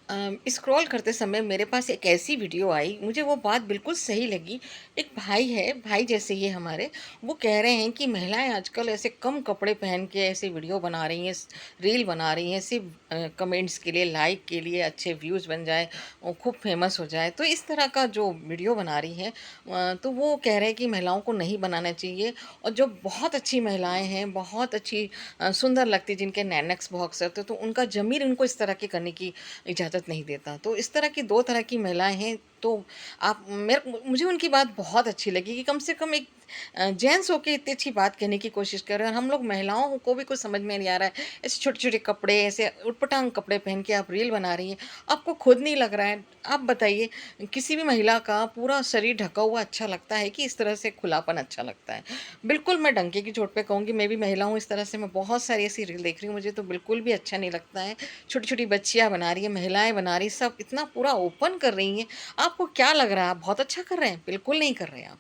Scroll करते समय मेरे पास एक ऐसी वीडियो आई, मुझे वो बात बिल्कुल सही लगी। एक भाई है, भाई जैसे ही हमारे, वो कह रहे हैं कि महिलाएं आजकल ऐसे कम कपड़े पहन के ऐसे वीडियो बना रही हैं, रील बना रही हैं, सिर्फ कमेंट्स के लिए, लाइक के लिए, अच्छे व्यूज़ बन जाए और खूब फेमस हो जाए। तो इस तरह का जो वीडियो बना रही हैं, तो वो कह रहे हैं कि महिलाओं को नहीं बनाना चाहिए। और जो बहुत अच्छी महिलाएं हैं, बहुत अच्छी सुंदर लगती, जिनके नैनक्स बहुत होते, तो उनका ज़मीर उनको इस तरह के करने की इजाज़त नहीं देता। तो इस तरह की 2 तरह की महिलाएँ हैं, तो आप मेरे मुझे उनकी बात बहुत अच्छी लगी कि कम से कम एक जेंट्स होके इतनी अच्छी बात कहने की कोशिश कर रहे हैं, और हम लोग महिलाओं को भी कुछ समझ में नहीं आ रहा है। ऐसे छोटे-छोटे कपड़े, ऐसे उटपटांग कपड़े पहन के आप रील बना रही हैं, आपको खुद नहीं लग रहा है। आप बताइए, किसी भी महिला का पूरा शरीर ढका हुआ अच्छा लगता है कि इस तरह से खुलापन अच्छा लगता है? बिल्कुल मैं डंके की चोट पे कहूँगी, मैं भी महिला हूँ, इस तरह से मैं बहुत सारी ऐसी रील देख रही हूँ, मुझे तो बिल्कुल भी अच्छा नहीं लगता है। छोटी-छोटी बच्चियाँ बना रही हैं, महिलाएँ बना रही हैं, सब इतना पूरा ओपन कर रही हैं। आपको क्या लग रहा है, आप बहुत अच्छा कर रहे हैं? बिल्कुल नहीं कर रहे हैं आप।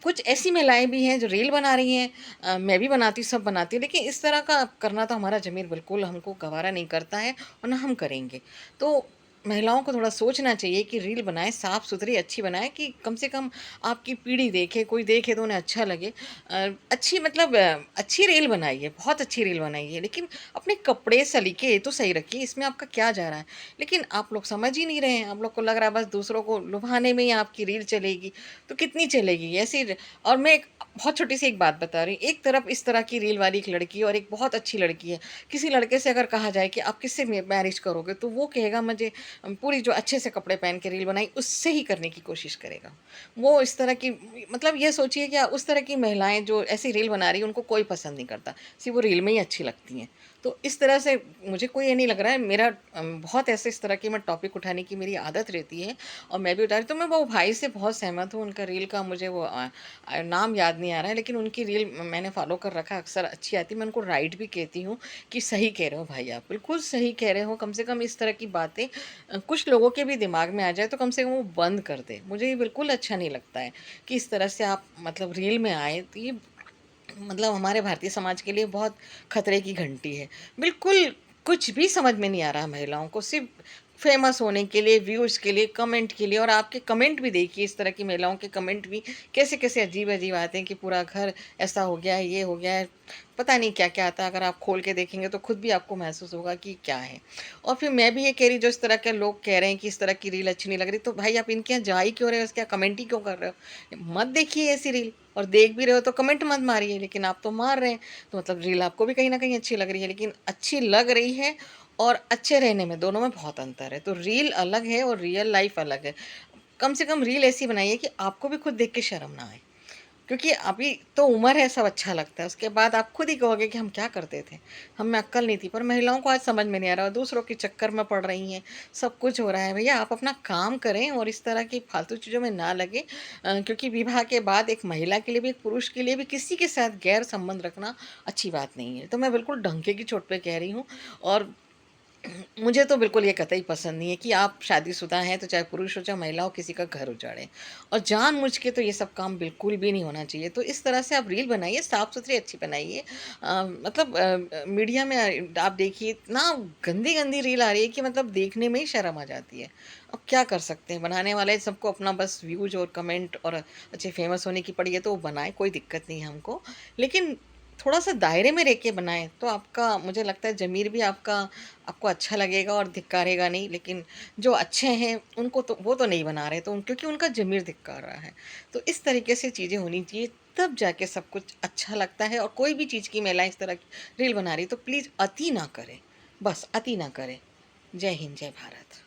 कुछ ऐसी महिलाएँ भी हैं जो रील बना रही हैं, मैं भी बनाती हूँ, सब बनाती हूँ, लेकिन इस तरह का करना तो हमारा ज़मीर बिल्कुल हमको गवारा नहीं करता है, और ना हम करेंगे। तो महिलाओं को थोड़ा सोचना चाहिए कि रील बनाएँ, साफ-सुथरी अच्छी बनाएँ, कि कम से कम आपकी पीढ़ी देखे, कोई देखे तो उन्हें अच्छा लगे। अच्छी मतलब अच्छी रील बनाइए, बहुत अच्छी रील बनाइए, लेकिन अपने कपड़े, सलीके तो सही रखिए, इसमें आपका क्या जा रहा है? लेकिन आप लोग समझ ही नहीं रहे हैं, आप लोग को लग रहा है बस दूसरों को लुभाने में ही आपकी रील चलेगी, तो कितनी चलेगी? ऐसी र और मैं एक बहुत छोटी-सी एक बात बता रही हूँ, एक तरफ इस तरह की रील वाली एक लड़की है और एक बहुत अच्छी लड़की है। किसी लड़के से अगर कहा जाए कि आप किससे मैरिज करोगे? तो वो कहेगा मुझे पूरी जो अच्छे से कपड़े पहन के रील बनाई, उससे ही करने की कोशिश करेगा। वो इस तरह की मतलब ये सोचिए कि उस तरह की महिलाएँ जो ऐसी रील बना रही हैं, उनको कोई पसंद नहीं करता, सिर्फ़ वो रील में ही अच्छी लगती हैं। तो इस तरह से मुझे कोई ये नहीं लग रहा है, मेरा बहुत ऐसे इस तरह की मैं टॉपिक उठाने की मेरी आदत रहती है, और मैं भी उठा रही, तो मैं वो भाई से बहुत सहमत हूँ। उनका रील का मुझे वो नाम याद नहीं आ रहा है, लेकिन उनकी रील मैंने फ़ॉलो कर रखा है, अक्सर अच्छी आती है। मैं उनको राइट भी कहती हूँ कि सही कह रहे हो भाई आप, बिल्कुल सही कह रहे हो। कम से कम इस तरह की बातें कुछ लोगों के भी दिमाग में आ जाए, तो कम से कम वो बंद कर दें। मुझे ये बिल्कुल अच्छा नहीं लगता है कि इस तरह से आप मतलब रील में आए, तो ये मतलब हमारे भारतीय समाज के लिए बहुत खतरे की घंटी है। बिल्कुल कुछ भी समझ में नहीं आ रहा महिलाओं को, सिर्फ़ फ़ेमस होने के लिए, व्यूज़ के लिए, कमेंट के लिए। और आपके कमेंट भी देखिए, इस तरह की महिलाओं के कमेंट भी कैसे-कैसे अजीब-अजीब आते हैं कि पूरा घर ऐसा हो गया है, ये हो गया है, पता नहीं क्या-क्या आता है। अगर आप खोल के देखेंगे तो खुद भी आपको महसूस होगा कि क्या है। और फिर मैं भी ये कह रही, जो इस तरह के लोग कह रहे हैं कि इस तरह की रील अच्छी नहीं लग रही, तो भाई आप इनके यहाँ जा ही क्यों रहे हो? इसके कमेंट ही क्यों कर रहे हो? मत देखिए ऐसी रील। और देख भी रहे हो तो कमेंट मत मारिए, लेकिन आप तो मार रहे हैं, तो मतलब रील आपको भी कहीं न कहीं अच्छी लग रही है, लेकिन अच्छी लग रही है और अच्छे रहने में, दोनों में बहुत अंतर है। तो रील अलग है और रियल लाइफ़ अलग है। कम से कम रील ऐसी बनाइए कि आपको भी खुद देख के शर्म ना आए। क्योंकि अभी तो उम्र है, सब अच्छा लगता है, उसके बाद आप खुद ही कहोगे कि हम क्या करते थे, हम में अक्ल नहीं थी। पर महिलाओं को आज समझ में नहीं आ रहा, दूसरों के चक्कर में पड़ रही हैं, सब कुछ हो रहा है। भैया आप अपना काम करें और इस तरह की फालतू चीज़ों में ना लगे, क्योंकि विवाह के बाद एक महिला के लिए भी, एक पुरुष के लिए भी, किसी के साथ गैर संबंध रखना अच्छी बात नहीं है। तो मैं बिल्कुल डंके की चोट पे कह रही हूँ। और मुझे तो बिल्कुल ये कतई पसंद नहीं है कि आप शादीशुदा हैं, तो चाहे पुरुष हो चाहे महिला हो, किसी का घर उजाड़ें। और जानबूझ के तो ये सब काम बिल्कुल भी नहीं होना चाहिए। तो इस तरह से आप रील बनाइए, साफ-सुथरी अच्छी बनाइए। मतलब मीडिया में आप देखिए, इतना गंदी-गंदी रील आ रही है कि मतलब देखने में ही शर्म आ जाती है। अब क्या कर सकते हैं, बनाने वाले सबको अपना बस व्यूज़ और कमेंट और अच्छे फ़ेमस होने की पड़ी है, तो वो बनाएँ, कोई दिक्कत नहीं है हमको। लेकिन थोड़ा-सा दायरे में रह के बनाएँ, तो आपका मुझे लगता है ज़मीर भी आपका आपको अच्छा लगेगा और धिक्कारेगा नहीं। लेकिन जो अच्छे हैं उनको तो वो तो नहीं बना रहे, तो क्योंकि उनका ज़मीर धिक्कार रहा है। तो इस तरीके से चीज़ें होनी चाहिए, तब जाके सब कुछ अच्छा लगता है। और कोई भी चीज़ की महिला इस तरह की रील बना रही है, तो प्लीज़ अति ना करें, बस अति ना करें। जय हिंद, जय भारत।